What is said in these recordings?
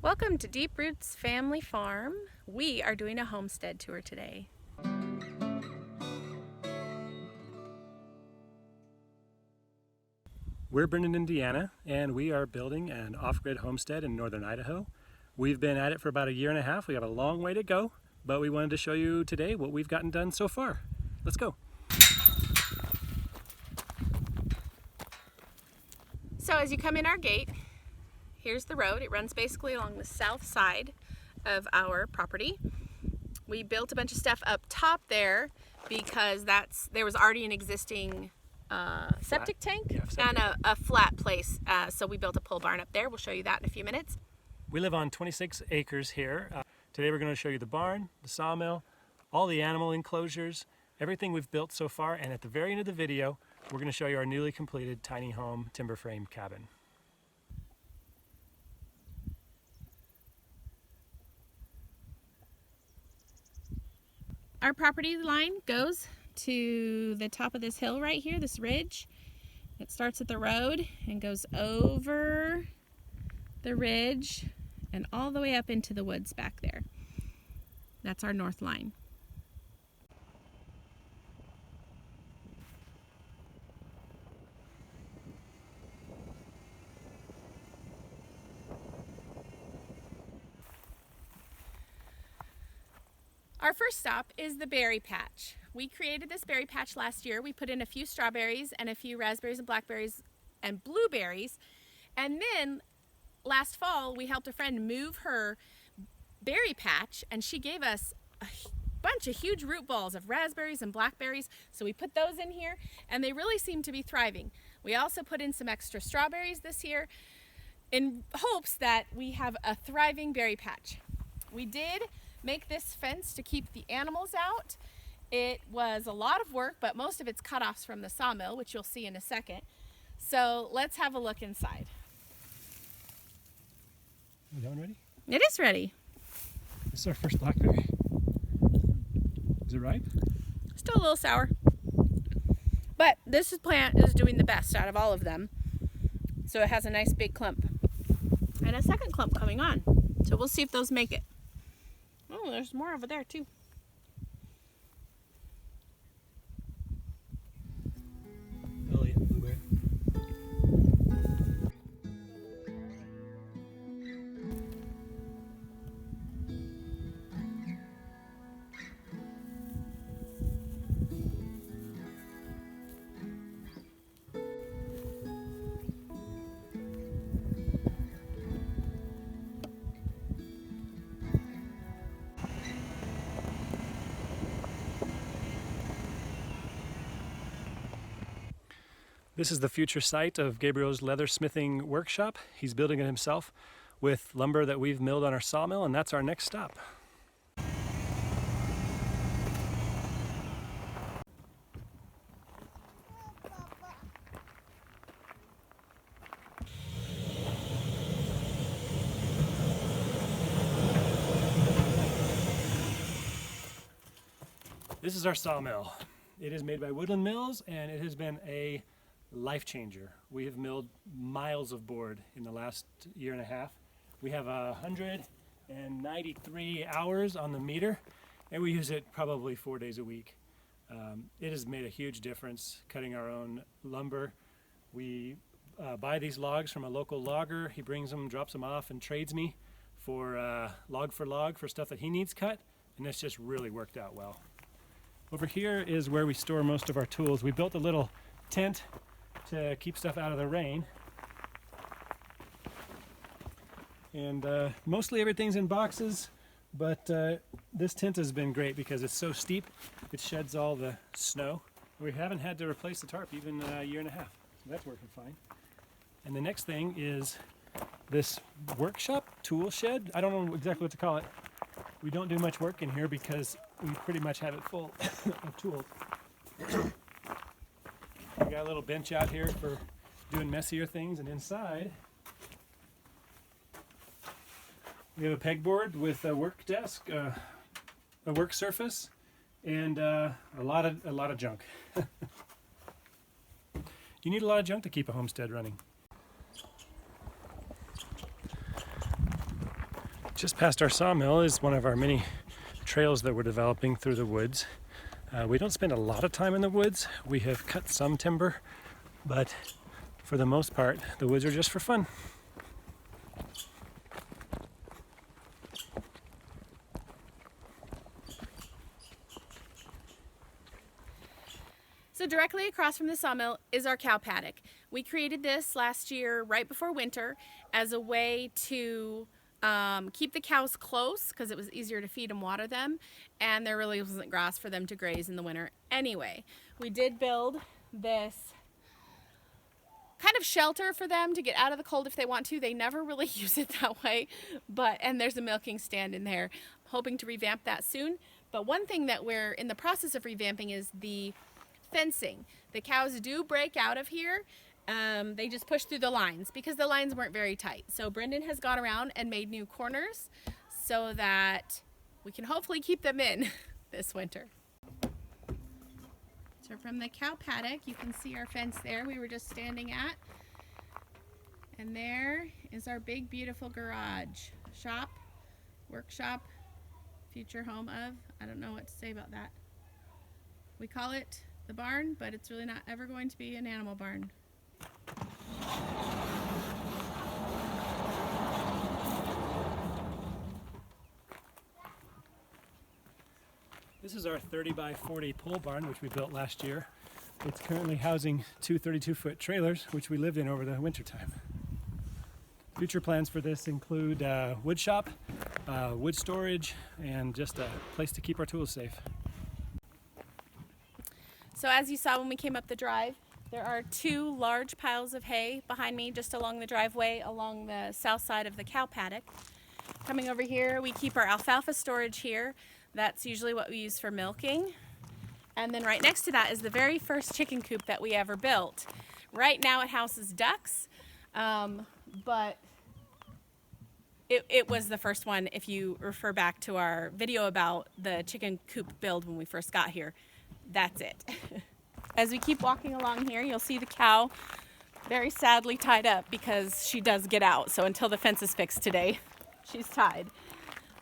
Welcome to Deep Roots Family Farm. We are doing a homestead tour today. We're Brendan, Indiana, and we are building an off-grid homestead in northern Idaho. We've been at it for about a year and a half. We have a long way to go, but we wanted to show you today what we've gotten done so far. Let's go. So as you come in our gate, here's the road. It runs basically along the south side of our property. We built a bunch of stuff up top there because there was already an existing septic tank and a flat place. So we built a pole barn up there. We'll show you that in a few minutes. We live on 26 acres here. Today we're going to show you the barn, the sawmill, all the animal enclosures, everything we've built so far, and at the very end of the video we're going to show you our newly completed tiny home timber frame cabin. Our property line goes to the top of this hill right here, this ridge. It starts at the road and goes over the ridge and all the way up into the woods back there. That's our north line. Our first stop is the berry patch. We created this berry patch last year. We put in a few strawberries and a few raspberries and blackberries and blueberries. And then last fall, we helped a friend move her berry patch, and she gave us a bunch of huge root balls of raspberries and blackberries. So we put those in here, and they really seem to be thriving. We also put in some extra strawberries this year in hopes that we have a thriving berry patch. We did make this fence to keep the animals out. It was a lot of work, but most of it's cut-offs from the sawmill, which you'll see in a second. So let's have a look inside. Is that one ready? It is ready. This is our first blackberry. Is it ripe? Still a little sour. But this plant is doing the best out of all of them. So it has a nice big clump. And a second clump coming on. So we'll see if those make it. Oh, there's more over there too. Blueberry. This is the future site of Gabriel's leathersmithing workshop. He's building it himself with lumber that we've milled on our sawmill, and that's our next stop. This is our sawmill. It is made by Woodland Mills, and it has been a life changer. We have milled miles of board in the last year and a half. We have 193 hours on the meter, and we use it probably 4 days a week. It has made a huge difference cutting our own lumber. We buy these logs from a local logger. He brings them, drops them off, and trades me for log for stuff that he needs cut, and it's just really worked out well. Over here is where we store most of our tools. We built a little tent to keep stuff out of the rain. And mostly everything's in boxes, but this tent has been great because it's so steep, it sheds all the snow. We haven't had to replace the tarp even a year and a half, so that's working fine. And the next thing is this workshop tool shed. I don't know exactly what to call it. We don't do much work in here because we pretty much have it full of tools. We got a little bench out here for doing messier things, and inside we have a pegboard with a work desk, a work surface, and a lot of junk. You need a lot of junk to keep a homestead running. Just past our sawmill is one of our many trails that we're developing through the woods. We don't spend a lot of time in the woods. We have cut some timber, but for the most part, the woods are just for fun. So directly across from the sawmill is our cow paddock. We created this last year right before winter as a way to keep the cows close because it was easier to feed and water them, and there really wasn't grass for them to graze in the winter anyway. We did build this kind of shelter for them to get out of the cold if they want to. They never really use it that way, and there's a milking stand in there. I'm hoping to revamp that soon. But one thing that we're in the process of revamping is the fencing. The cows do break out of here. They just push through the lines because the lines weren't very tight. So Brendan has gone around and made new corners so that we can hopefully keep them in this winter. So from the cow paddock, you can see our fence there we were just standing at. And there is our big, beautiful garage, shop, workshop, future home of. I don't know what to say about that. We call it the barn, but it's really not ever going to be an animal barn. This is our 30 by 40 pole barn, which we built last year. It's currently housing two 32-foot trailers, which we lived in over the winter time. Future plans for this include wood shop, wood storage, and just a place to keep our tools safe. So as you saw when we came up the drive, there are two large piles of hay behind me just along the driveway along the south side of the cow paddock. Coming over here, we keep our alfalfa storage here. That's usually what we use for milking. And then right next to that is the very first chicken coop that we ever built. Right now it houses ducks, but it was the first one if you refer back to our video about the chicken coop build when we first got here. That's it. As we keep walking along here, you'll see the cow very sadly tied up because she does get out. So until the fence is fixed today, she's tied.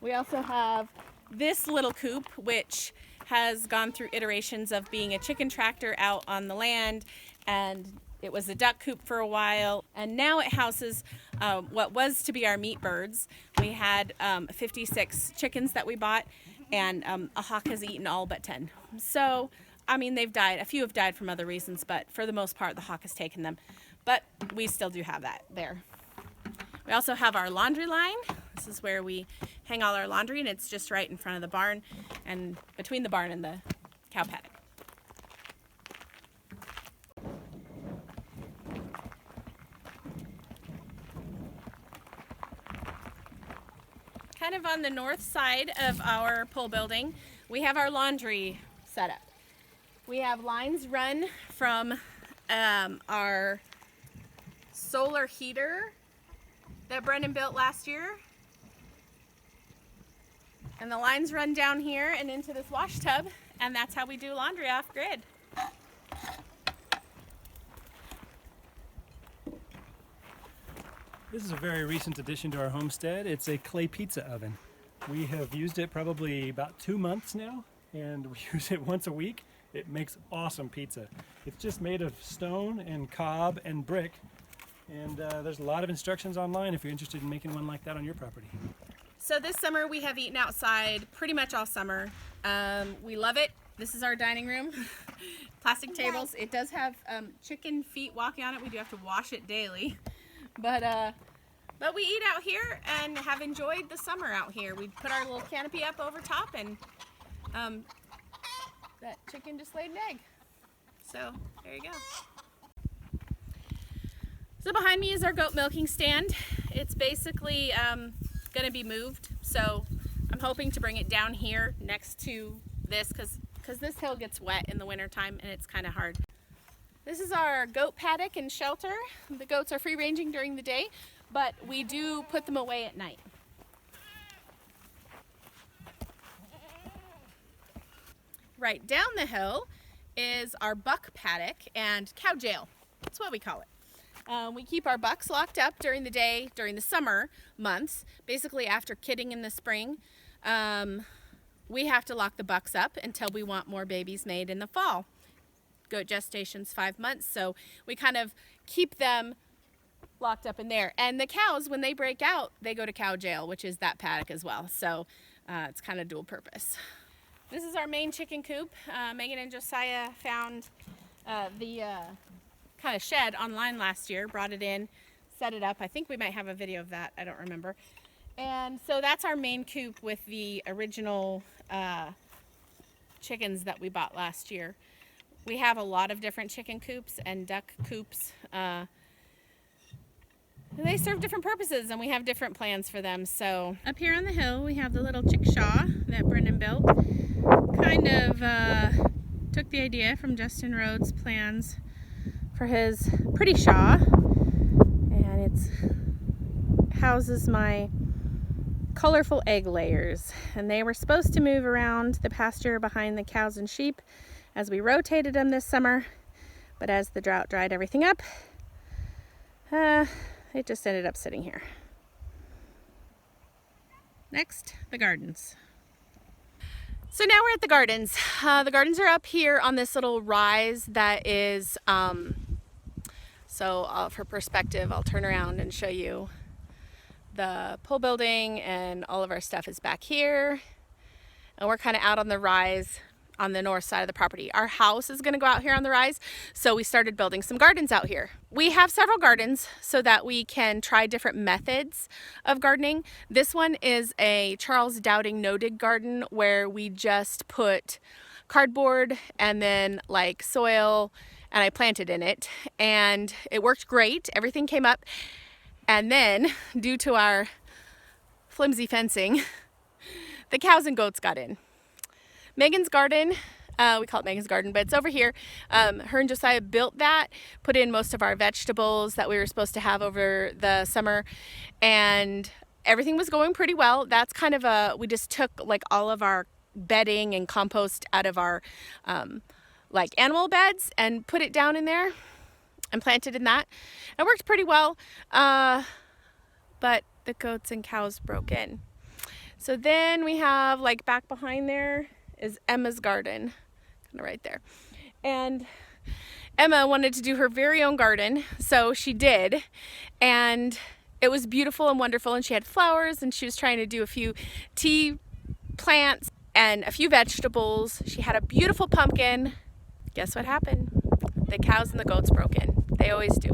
We also have this little coop, which has gone through iterations of being a chicken tractor out on the land, and it was a duck coop for a while, and now it houses what was to be our meat birds. We had 56 chickens that we bought, and a hawk has eaten all but 10. So, I mean, they've died. A few have died from other reasons, but for the most part, the hawk has taken them. But we still do have that there. We also have our laundry line. This is where we hang all our laundry, and it's just right in front of the barn and between the barn and the cow paddock. Kind of on the north side of our pole building, we have our laundry setup. We have lines run from our solar heater that Brendan built last year. And the lines run down here and into this wash tub, and that's how we do laundry off grid. This is a very recent addition to our homestead. It's a clay pizza oven. We have used it probably about 2 months now, and we use it once a week. It makes awesome pizza. It's just made of stone and cob and brick, and there's a lot of instructions online if you're interested in making one like that on your property. So this summer we have eaten outside pretty much all summer. We love it. This is our dining room. Plastic tables. It does have chicken feet walking on it. We do have to wash it daily. But we eat out here and have enjoyed the summer out here. We put our little canopy up over top, and that chicken just laid an egg. So there you go. So behind me is our goat milking stand. It's basically going to be moved, so I'm hoping to bring it down here next to this because this hill gets wet in the wintertime and it's kind of hard. This is our goat paddock and shelter. The goats are free ranging during the day, but we do put them away at night. Right down the hill is our buck paddock and cow jail. That's what we call it. We keep our bucks locked up during the day, during the summer months. Basically after kidding in the spring, we have to lock the bucks up until we want more babies made in the fall. Goat gestation's 5 months, so we kind of keep them locked up in there. And the cows, when they break out, they go to cow jail, which is that paddock as well. So it's kind of dual purpose. This is our main chicken coop. Megan and Josiah found the kind of shed online last year, brought it in, set it up. I think we might have a video of that. I don't remember. And so that's our main coop with the original chickens that we bought last year. We have a lot of different chicken coops and duck coops. They serve different purposes and we have different plans for them. So up here on the hill we have the little chickshaw that Brendan built. Kind of took the idea from Justin Rhodes' plans for his pretty shaw, and it houses my colorful egg layers, and they were supposed to move around the pasture behind the cows and sheep as we rotated them this summer, but as the drought dried everything up, it just ended up sitting here. Next, the gardens. So now we're at the gardens. The gardens are up here on this little rise that is, for perspective, I'll turn around and show you the pole building, and all of our stuff is back here. And we're kind of out on the rise on the north side of the property. Our house is going to go out here on the rise, so we started building some gardens out here. We have several gardens so that we can try different methods of gardening. This one is a Charles Dowding no-dig garden where we just put cardboard and then like soil, and I planted in it, and it worked great. Everything came up, and then due to our flimsy fencing, the cows and goats got in. Megan's garden, we call it Megan's garden, but it's over here. Her and Josiah built that, put in most of our vegetables that we were supposed to have over the summer, and everything was going pretty well. That's kind of we just took like all of our bedding and compost out of our like animal beds and put it down in there and planted in that. It worked pretty well, but the goats and cows broke in. So then we have like back behind there is Emma's garden, kind of right there. And Emma wanted to do her very own garden, so she did. And it was beautiful and wonderful, and she had flowers, and she was trying to do a few tea plants and a few vegetables. She had a beautiful pumpkin. Guess what happened? The cows and the goats broke in. They always do.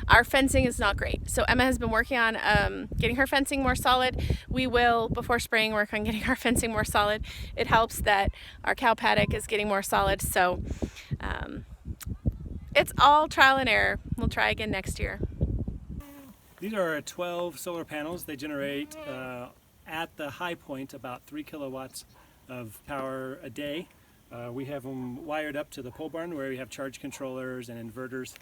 Our fencing is not great. So Emma has been working on getting her fencing more solid. We will, before spring, work on getting our fencing more solid. It helps that our cow paddock is getting more solid. So it's all trial and error. We'll try again next year. These are 12 solar panels. They generate at the high point about 3 kilowatts of power a day. We have them wired up to the pole barn where we have charge controllers and inverters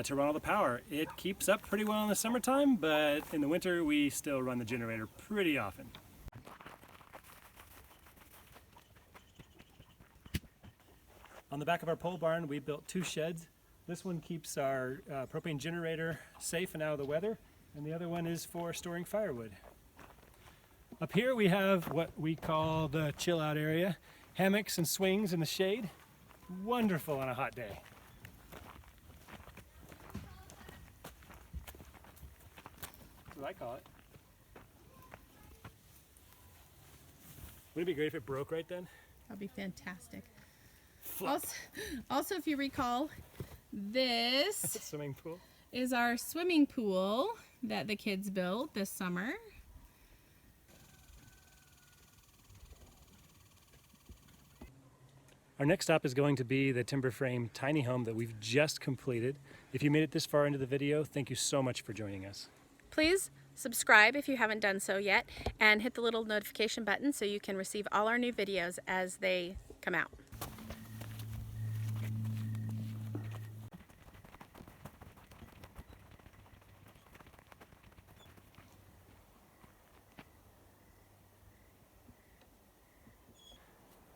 to run all the power. It keeps up pretty well in the summertime, but in the winter we still run the generator pretty often. On the back of our pole barn we built 2 sheds. This one keeps our propane generator safe and out of the weather, and the other one is for storing firewood. Up here we have what we call the chill out area. Hammocks and swings in the shade. Wonderful on a hot day. That's what I call it. Wouldn't it be great if it broke right then? That'd be fantastic. Flop. Also, if you recall, this Swimming pool is our swimming pool that the kids built this summer. Our next stop is going to be the timber frame tiny home that we've just completed. If you made it this far into the video, thank you so much for joining us. Please subscribe if you haven't done so yet, and hit the little notification button so you can receive all our new videos as they come out.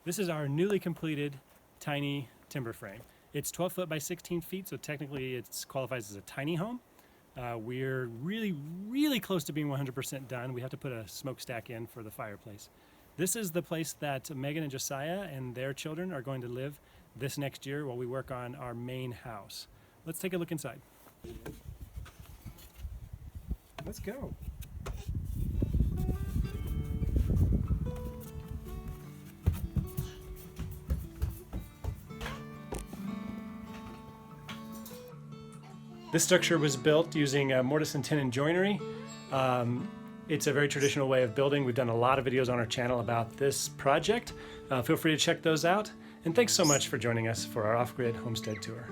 This is our newly completed tiny timber frame. It's 12 foot by 16 feet, so technically it qualifies as a tiny home. We're really close to being 100% done. We have to put a smokestack in for the fireplace. This is the place that Megan and Josiah and their children are going to live this next year while we work on our main house. Let's take a look inside. Let's go. This structure was built using mortise and tenon joinery. It's a very traditional way of building. We've done a lot of videos on our channel about this project. Feel free to check those out. And thanks so much for joining us for our off-grid homestead tour.